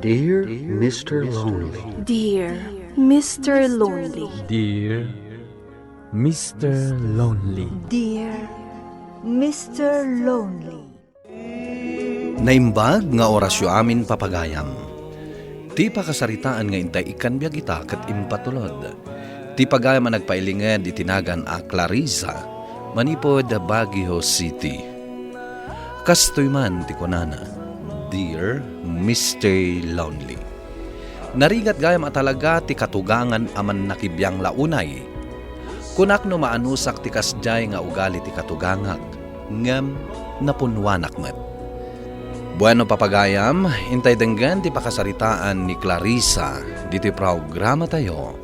Dear Mr. Lonely. Dear Mr. Lonely. Dear Mr. Lonely. Dear Mr. Lonely. Naimbag nga orasyo amin papagayam. Ti pakasaritaan nga intay ikan biyag ita kat impatulod. Ti pagayam ang nagpailinged itinagan a Clarissa, manipod Baguio City. Kastoy man ti kunana, Dear Mr. Lonely. Narigat gayam at talaga ti katugangan aman nakibiyang launay. Kunak no maanusak ti kasjay nga ugali ti katugangag, ngem napunwanak met. Bueno papagayam, intay denggan ti pakasaritaan ni Clarissa dito programa tayo,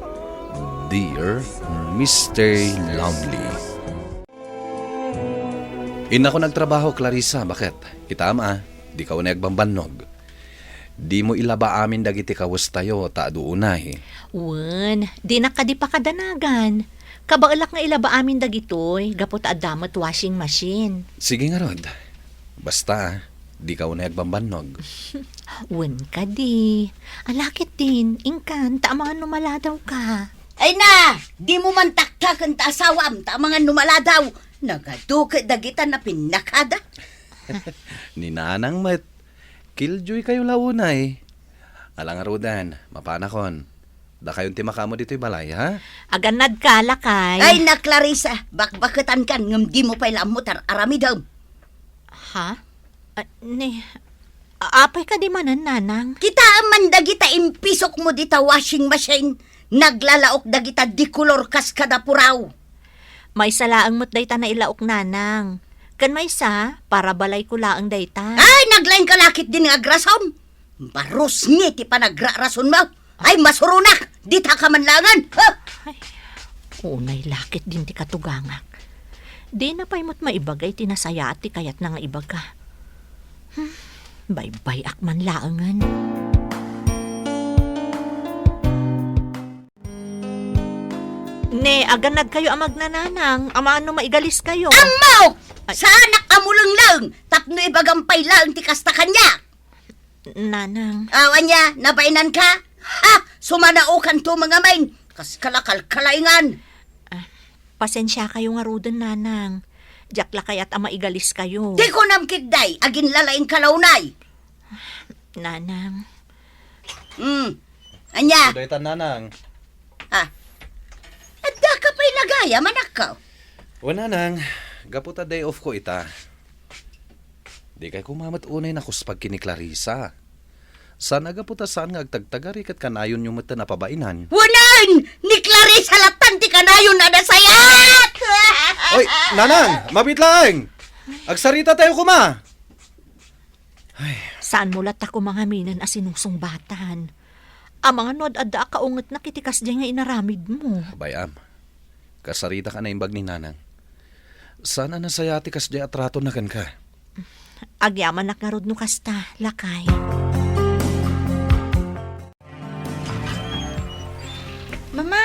Dear Mr. Lonely. Ina ko nagtrabaho, Clarissa, bakit? Itama, di ka nagbambanog. Di mo ilaba amin dagiti kawas tayo, taduunay. Wen, di na ka di pa kadanagan. Kabaulak nga ilaba amin dagitoy, gapot adamot washing machine. Sige nga rod, basta di ka nagbambanog. Wen ka di. Alakit din, ingkan, taamangan numala daw ka. Ay na, di mo man taktakan ta asawam, ta mga numala daw. Nagadukat dagitan na pinakada. Ni nanang met, killjoy kayo launay. Alang arudan, mapanakon. Da kayong timakamo dito'y balay, ha? Aganad ka, lakay. Ay na, Clarissa, bakbakatan kan, ngam di mo pa ilamutar arami daw. Ha? Apay ka di manan, nanang? Kita man dagita impisok mo dita washing machine. Naglalaok dagita di kulor kas kada puraw. May salaang mo't dayta na ilaok, nanang. Kan may sa, para balay ko laang dayta. Ay, naglain ka lakit din nga agrason. Baros nga ti panagrarason mo. Ay, masurunak, di ta ka manlangan. Unay lakit din ti katugangak. Di na pa'y mo't maibagay tinasaya at ti kayat na nga ibaga. Baybay akman laangan. Ne, aganad kayo amag nananang. Amaano maigalis kayo. Amaw! Sa anak amulang lang. Tapno ibagampay lang ti kasta kanya. Nanang. Awan niya, nabainan ka? Ha! Sumanaukan to mga main. Kas kalakal-kalaingan. Pasensya kayo nga rudan, nanang. Jakla kaya't ama igalis kayo. Di ko namkigday, agin lalaing kalaunay. Nanang. Anya? Daytan nanang. At da ka pa'y nagaya, manak ka. O nanang, gaputa day off ko ita. Di kay kumamat unay na kuspag kini Clarissa. Sana gaputa saan nga agtagtagari kat kanayon yung mata na pabainan. Wanan! Ni Clarissa latan ti kanayon na nasayat! Oy, nanang, mabitlang! Agsarita tayo kuma! Saan mo lat ako mga minan asinusong batan? Ang mga nod adda kaungat na kitikas diyan nga inaramid mo. Bayam, kasarita ka na imbag ni nanang. Sana nasayati kas diya atrato na kan ka. Agyaman nakarod no kasta, lakay. Mama,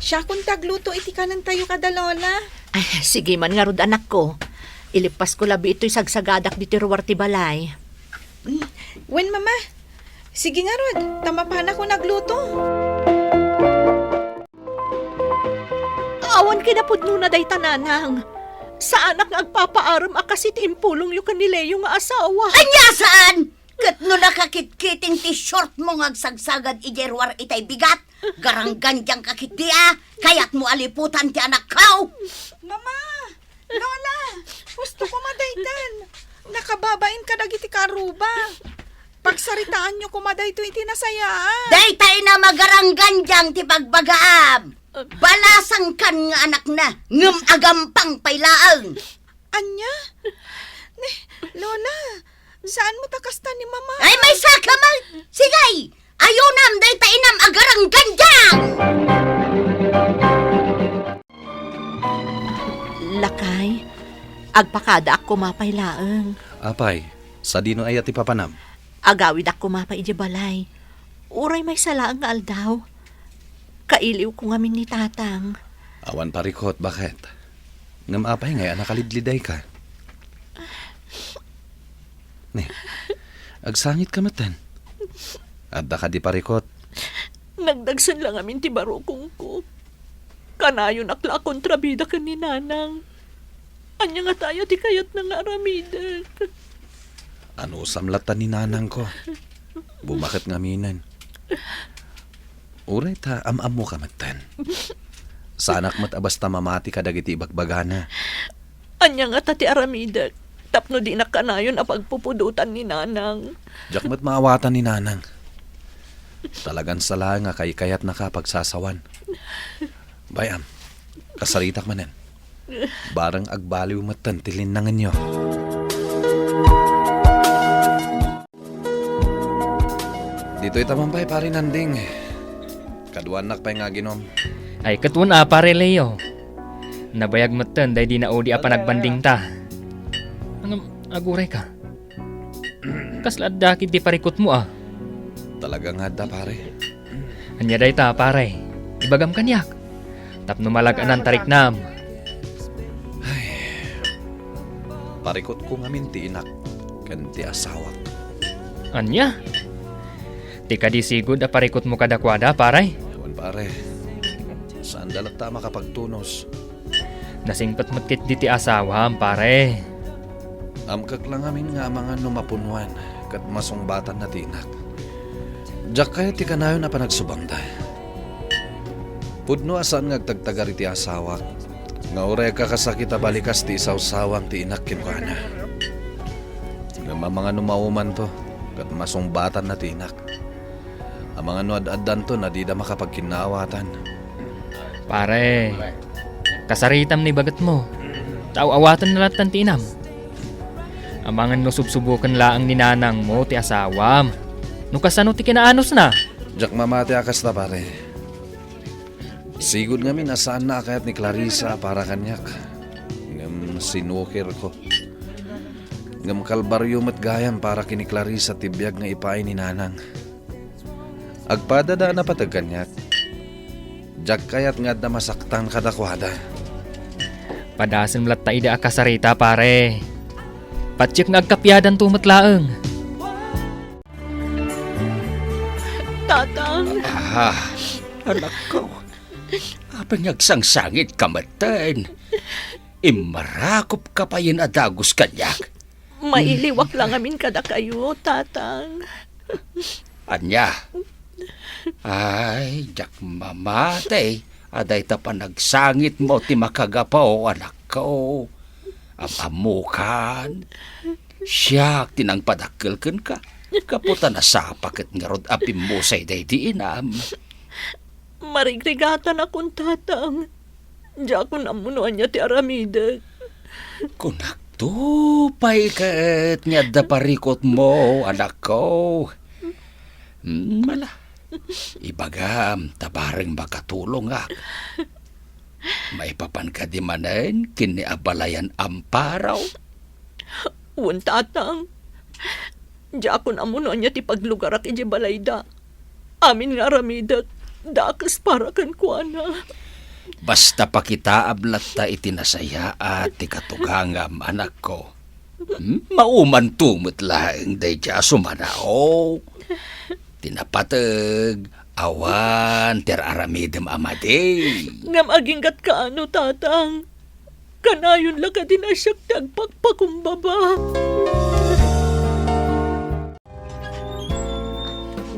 siya kung tagluto iti kanan tayo kada lola. Ay, sige man nga rod anak ko. Ilipas ko labi ito'y sagsagadak di tiruwar ti balay. Wen mama, sige nga rod, tama pa na ko nagluto. Awan kinapudno na day tananang. Sa anak nga agpapaaram akasit impulong yung kanileo nga asawa. Anya saan? Kat no nakakitkiting ti short mo ngagsagsagad ijerwar itay bigat. Garanggan diyang kakit diya. Kaya't mo aliputan ti anak kao. Mama, lola, gusto ko madaytan. Nakababain ka dagiti karuba. Pagsaritaan nyo kumaday to iti nasayaan. Daytay na magaranggan diyang ti pagbagaam. Balasang kan nga anak na. Ngem agampang pailaang. Anya? Lola, saan mo takasta ni mama? Ay may saka man. Sigay. Ayunam daytay nam agaranggan diyang. Lakay, agpakada ako mapailaang. Apay, sa dino ay ati papanam. Agawid ako mapay iti balay. Uray may salaang nga aldaw. Kailiw ko ngamin ni tatang. Awan parikot, bakit? Ngam apay ngay nakalidliday ka. Ne, agsangit ka matan. Adda ka di parikot. Nagdagsan lang amin ti barukong ko. Kanayon akla kontrabida ka ni Nanang. Anya nga tayo ti kayat na nga Aramida. Ano samlatan ni Nanang ko? Bumakit ngaminan. Uray ta, am mo ka matan. Sanak mat abasta mamati ka dagiti bagbagana. Anya nga ta ti Aramida. Tapno di na kanayon a pagpupudutan ni Nanang. Diyak mat maawatan ni Nanang. Talagan sala nga kay kayat nakapagsasawan. Bayam, kasaritak manen. Barang agbaliw matan tilinangan nyo. Dito'y tamampay pare nanding. Kaduanak pa nga ginom. Ay katun pare Leo. Nabayag matan day di na odi apa nagbanding ta. Ang aguray ka. Kaslad dakit di parikot mo Talaga nga da pare. Anya day ta pare. Ibagam kanyak. Tapno malaganan tarik nam. Parikot ko ngamin ti inak. Kanti asawak. Anya? Di ka di sigud a parikot mo kadakwada pare. Ewan pare. Saan dalat ta makapagtunos? Nasingpat matkit di ti asawam pare. Amkak lang amin nga mga numapunwan. Kat masungbatan na ti inak. Diyak kaya ti kanayon na panagsubang da. Pudno asan ngagtagtagar iti asawak. Nga ure ka kasakita balikas ti isawsawang ti inak kinkwana. Nga mga numauman to. Kat masungbatan na ti inak. Ang mga nuad-addan to na di da makapagkinawatan. Pare. Kasaritam ni bagat mo. Tawawatan na latan ti inam. Amangan no subsubukan laang ni Nanang mo ti asawam. No kasano ti kinaanos na. Diyak mamati akas na pare. Sigod nga min asaan na akayat ni Clarissa para kanyak. Ngam sinukir ko. Ngam kalbaryo mat gayam para kini Clarissa tibiyag nga ipain ni Nanang. Agpadada na patag kanyak. Diyak kayat nga da masaktan kadakwada. Padasan mlat ta ida akasarita pare. Patsik nga agkapyadan tumatlaeng. Tatang. Anak ko. Apang nagsangsangit kamatan. Imarakop ka pa yun adagos kanyak. Mailiwak lang amin kada kayo, Tatang. Anya? Ay, jak mamatay. Aday ta pa nagsangit mo ti makagapaw, anak ko. Amukan. Siyak tinang padakilken ka. Kaputa na sapaket nga rod apim mo say day di inam. Marigrigatan akong Tatang. Diya ko namunuan niya ti Aramida. Kunak tupay kat nga da parikot mo, anak ko. Mala. Ibagam, tabareng makatulong ak. Maipapan ka di manen, kiniabalayan amparaw. Uwan, Tatang. Diya ko namunuan niya ti paglugar ak iji balayda. Amin nga Aramida, dakas para kan kuana. Basta pa kita ablat ta itinasaya at tikatugangam, anak ko. Mauman tumot lang day dya sumanao. Tinapatag, awan, ter aramidem amade. Ngam aginggat ka ano, Tatang. Kanayon lang ka din asyak tagpagpakumbaba.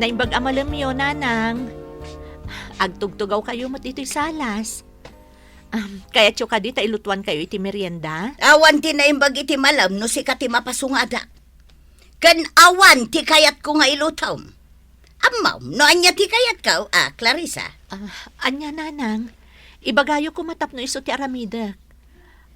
Naimbag amalam yo, Nanang. Agtugtugaw kayo mat ito'y salas. Kaya tso ka di ta ilutuan kayo iti merienda? Awan ti naimbag iti malam no si kati mapasungada. Kan awan ti kayat ko nga ilutaw. Amaw, no anya ti kayat ka, Clarissa? Anya, Nanang. Ibagayo ko matapno iso ti Aramida.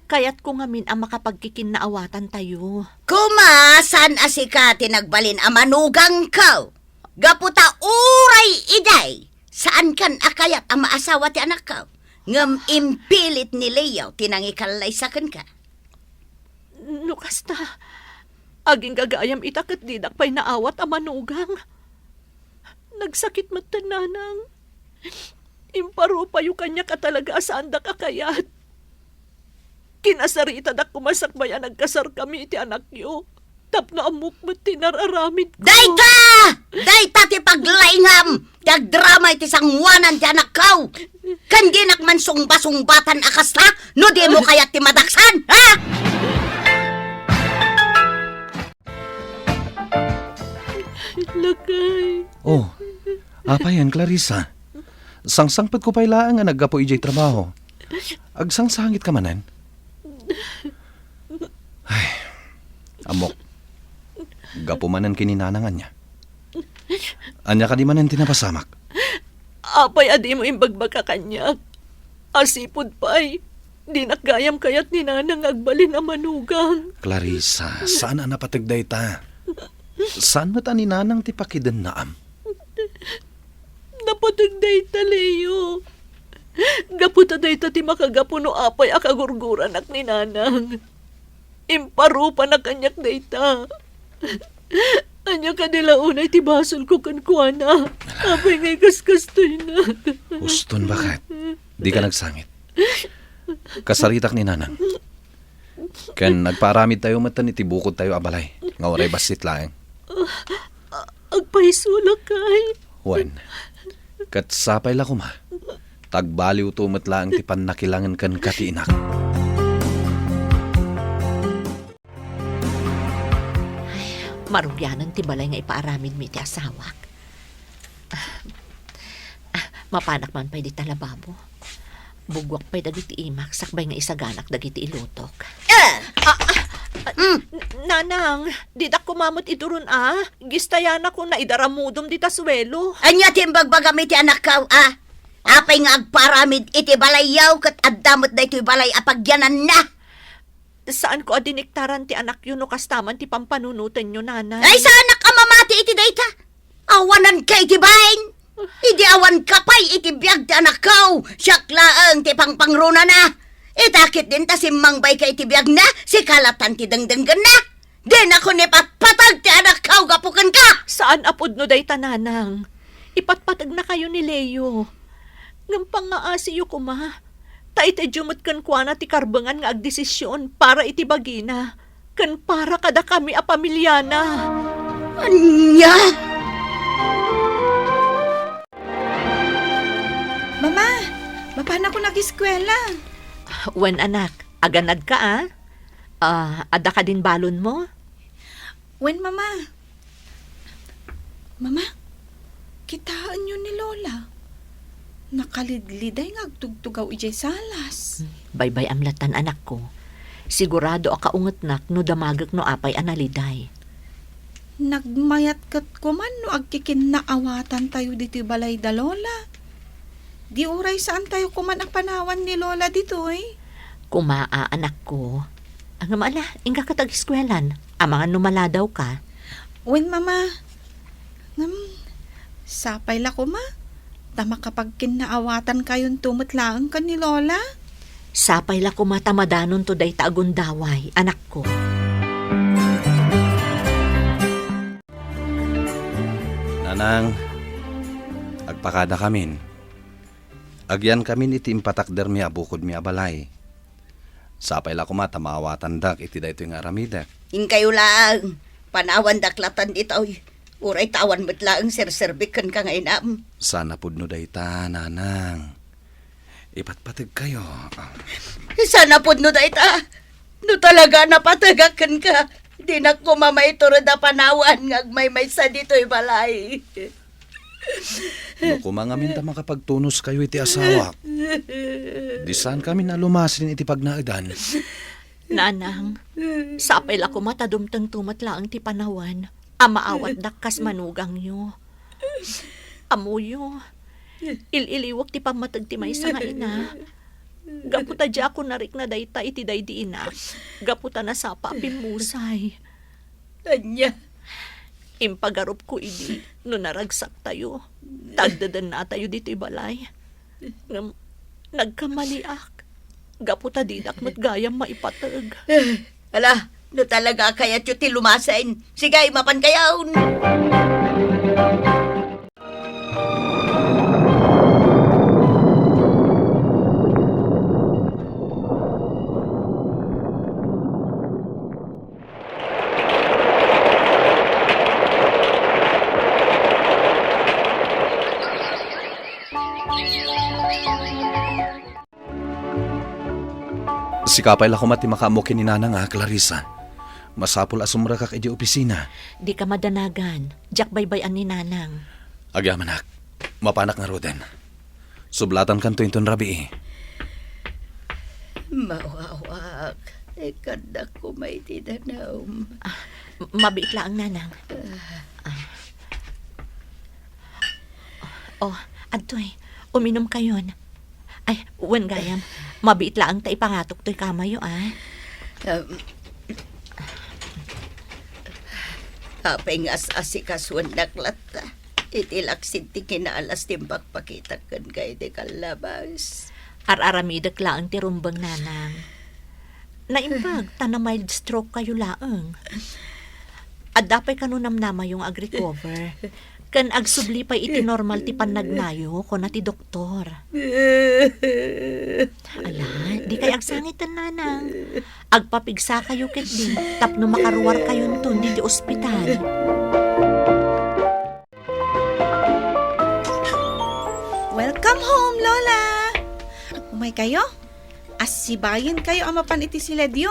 Kayat ko ngamin ang makapagkikinnaawatan tayo. Kumasan asika tinagbalin amanugang ka. Gaputa uray iday. Saan kan akayat ang maasawa ti anak ka? Ngam impilit ni Leo tinangikalay saken ka. Lukas ta. Aging gagayam itakat didak pa'y naawat ang manugang. Nagsakit matan, Nanang. Imparo pa yung kanya ka talaga saan da kakayat. Kinasarita da kumasakbayan nagkasar kami iti anak yo. tapno amok mo tinararamid ko. Dayta! Dayta ti paglaingam! Dagdrama iti sangwanan ti anak kaw! Kandi nakman sungba-sungbatan akas na, no di mo kaya ti madaksan, ha? Lakay. Oh, apa yan, Clarissa? Sangsangpad ko pailaan nga naggapo ijay trabaho. Agsangsangit ka manan? Ay, amok. Gapo manan kininanangan niya. Anya ka di manan tinapasamak. Apay adi mo imbagbaka kanyak. Asipod pa'y. Di nakgayam kayat ni nanang agbalin ang manugang. Clarissa, saan na napatagday ta? Saan mo ta ni nanang ti pakidan naam? Napatagday ta, Leo. Gaputa day ta ti makagapo no apay akagurguran ak ni nanang. Imparupa na kanyak day ta. Anya ka nila unay ti basol ko kankwana. Apay ngay kaskastoy na. Uston bakit? Di ka nagsangit. Kasaritak ni nanang. Ken nagparamid tayo matan iti bukod tayo abalay. Nga oray basit laeng. Agpahisulak kay. Wen, kat sapay la kuma. Tagbaliw tumatla ang tipan nakilangan kan katiinak. Marugyanan ti balay nga ipaaramid mi ti asawak. Mapanak man pa'y di talababo. Bugwak pa'y dagiti imak, sakbay nga isaganak dagiti ilutok. Nanang, di dak kumamot idurun Gistayan ako na idaramudom di taswelo. Anya timbagbagamit ti anak kaw, Apay nga agparamid iti balayaw kat addamot da ito'y balay apagyanan na. Saan ko adiniktaran ti anak yun no kastaman ti pampanunutan nyo, nanay? Ay, sa anak amamati iti dayta. Awanan kay iti bain. Idi awan kapay iti biyag ti anak kaw. Siyaklaang ti pangpangruna na. Itakit din ta si mangbay kay iti biyag na. Si kalatan ti dengdenggan na. Din ako ni patpatag ti anak kaw gapukan ka. Saan apod no day tananang? Ipatpatag na kayo ni Leo. Ngampang nga asiyo kuma. Ta iti jumot kan kuana ti karbangan nga agdesisyon para iti bagina. Kan para kada kami a pamilyana. Anya? Mama, mapana ko nag-eskwela. Wen anak, aganad ka ada ka din balon mo? Wen, mama. Mama, kitaan nyo ni Lola. Nakalidliday nga agtugtugaw ijay salas. Baybay amlatan anak ko. Sigurado akaungot nak no damagak no apay analiday. Nagmayat kat kuman no agkikin naawatan tayo dito balay da Lola. Di oray saan tayo kuman ang panawan ni Lola dito eh. Kumaa anak ko. Ang mala, inga ka tag-eskwelan. Amangan numala daw ka. Wen, mama. Sapay la kuma. Tama kapag kinaawatan kayon tumutlaang ka ni Lola. Sapay la kumatamadanon to day taagundaway, anak ko. Nanang, agpakada kamin. Agyan kami iti impatakder mi abukod mi abalay. Sapay la kumatamawatan dak iti dayto yung aramida. Ingkayo lang. Panawan daklatan dito. Uray tawan mo't lang serserbikan ka ngayon am. Sana pudno dayta, nanang. Ipatpatag kayo. Sana po no dayta. No talaga napatagakan ka. Di na ko mamaituro da panawan ngagmay-may sa dito'y balay. No kumangamin ta makapagtunos kayo iti asawak. Di saan kami nalumasin iti pagnaadan. Nanang, sapay la kumatadumtang tumatlaang ti panawan. Amaawat dakkas manugang nyo. Amuyo, ililiwak ti pamatag ti may nga ina. Gaputa di ako narik na dayta iti daydi ina. Gaputa na sapa pimusay. Anya. Impagarup ko idi, no naragsak tayo. Tagdadan na tayo dito balay. Nagkamaliak. Gaputa didak mat gayam maipatag. Ala, no talaga kaya ti lumasain. Sigay, mapan kayaon. Nagsikapay lang kumati makamukin ni Nanang Clarissa. Masapul asumra ka kay di opisina. Di ka madanagan. Jack baybayan ni nanang. Agyamanak, mapanak nga roden. Sublatan kanto inton rabi. Mawawak. Ikanda ko may tinanaw. Mabait lang nanang. Oh, adtoy. Uminom kayon. Ay, wen gayam. Mabait lang ta ipangatok to'y kamayo, Apay nga asikasuan naklata. Itilaksin ti kinaalas timpakpakita kan kay di kalabas. Ar-aramidak lang ti rumbang nanang. Naimbag, ta na mild stroke kayo laang. At dapay kanunamnama yung ag-recover. Kan agsubli pa iti normal ti panagnayo ko na ti doktor. Ala, di kay agsangitan nanang. Agpapigsa kayo ket di, tapno makaruwar kayo ton di ospital. Welcome home, Lola! Umay kayo? Asibayan kayo amapan iti sila diyo.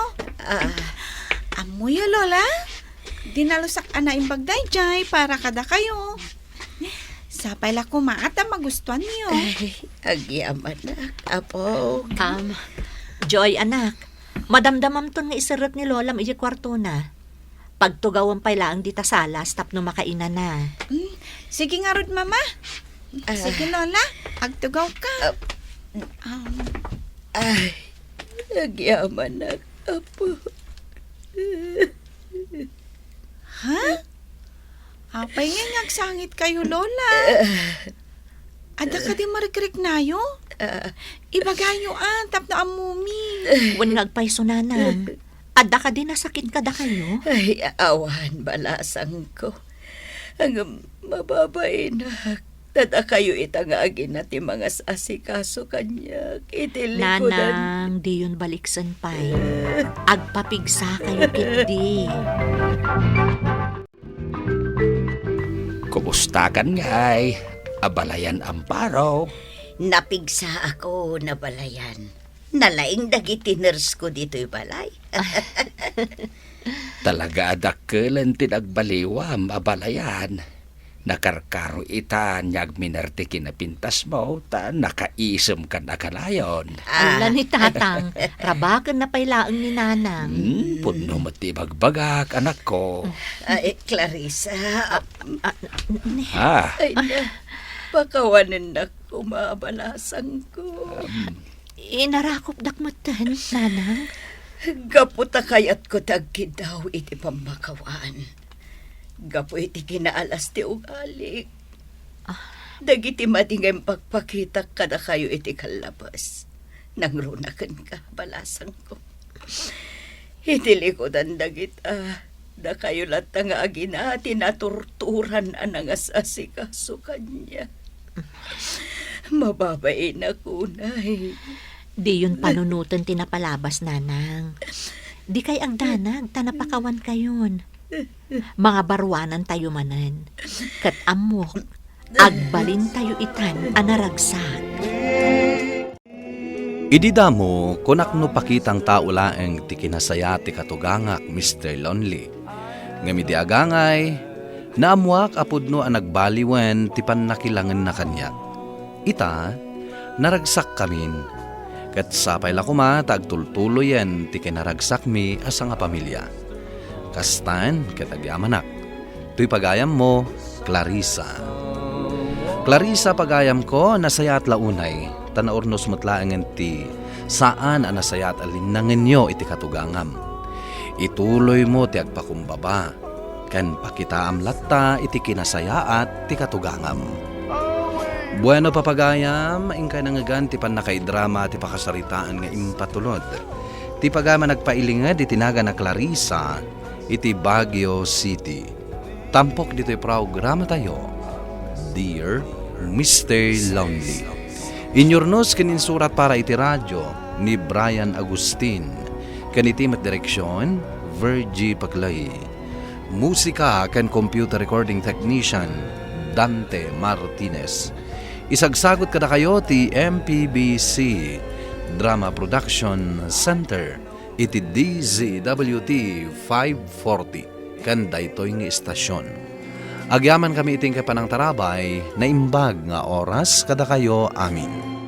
Amoy Lola? Dinalusak ana imbagday jay para kada kayo. Sapay la kumaata magustuhan niyo. Agyaman na, apo. Joy anak, madamdamam ton nga isarat ni Lola iji kwarto na. Pagtugawan pa lang di ta salas tapno makainan na. Sige nga rod, mama. Sige, Lola. Agtugaw ka. Ay, agyaman na, apo. Ha? Apay nga nagsangit kayo, Lola. Ada ka di marikrik nayo? Ibagayo tapno amumi. Wan ngagpayso nanang. Adda ka din nasakit kada kayo? Ay, awan balasang ko. Ang mababay na. Tada kayo itangagin na ti mga asikaso kanya. Itilikodan. Nanang, di yun baliksan pa'y. Agpapigsa kayo kindi. Kumusta kan ngay? Abalayan Amparo. Napigsa ako na balayan. Nalaing dagiti nurse ko dito'y balay. Talaga adakkelan tinagbaliwam abalayan. Nakarkaro ita nyag minerte kinapintas mo ta nakaisem ka na kalayon. Ala ni tatang, rabakan na pailaang ni nanang. Puno matibagbagak anak ko. Ay, Clarissa. Ay na, pakawanan na kumabalasang ko. Inarakop dakmatan, nanang. Gaputa kayat ko tagkid daw iti pamakawaan. Gapo iti kinaalas ti ugali. Dagiti madingay pagpakita kada kayo iti kalabas. Nangrunakan ka, balasang ko. Iti likodan dagita. Da kayo lata nga agina tinaturturan anang asasikaso kanya. Mababay na kunay. Di yun panunutan tinapalabas, nanang. Di kay agdanag, tanapakawan kayon. Mga barwanan tayo manan. Kat amok, agbalin tayo itan anaragsak. Ididamo, kunak no pakitang tao laeng ti kinasaya ti katugangak Mr. Lonely. Ngamidi agangay, naamuak apudno ang nagbaliwen ti pannakilangan na kanya. Ita, naragsak kamin. Kat sapay la kuma, tagtultuloyen ti kinaragsak mi asa nga pamilya. Kastan, katagyamanak. Tuy pagayam mo, Clarissa. Clarissa pagayam ko, nasayat launay. Tanaurnos matlaangan ti saan ang nasayat alinangan nyo iti katugangam. Ituloy mo ti agpakumbaba. Kan pakitaam latta iti kinasayaat ti katugangam. Bueno papagayam, ingkay nangagan ti panakaidrama ti pakasaritaan nga impatulod. Ti pagama nagpailingad iti naga na Clarissa iti Baguio City. Tampok dito'y programa tayo. Dear Mr. Lonely. Inyornos kaninsurat para iti radyo ni Brian Agustin. Kanitimat direksyon, Virgie Paclay. Musika kan computer recording technician, Dante Martinez. Isagsagot kada kayo ti MPBC Drama Production Center iti DZWT 540 kan daytoy nga istasyon. Agyaman kami iting kapanang tarabay na imbag nga oras kada kayo amin.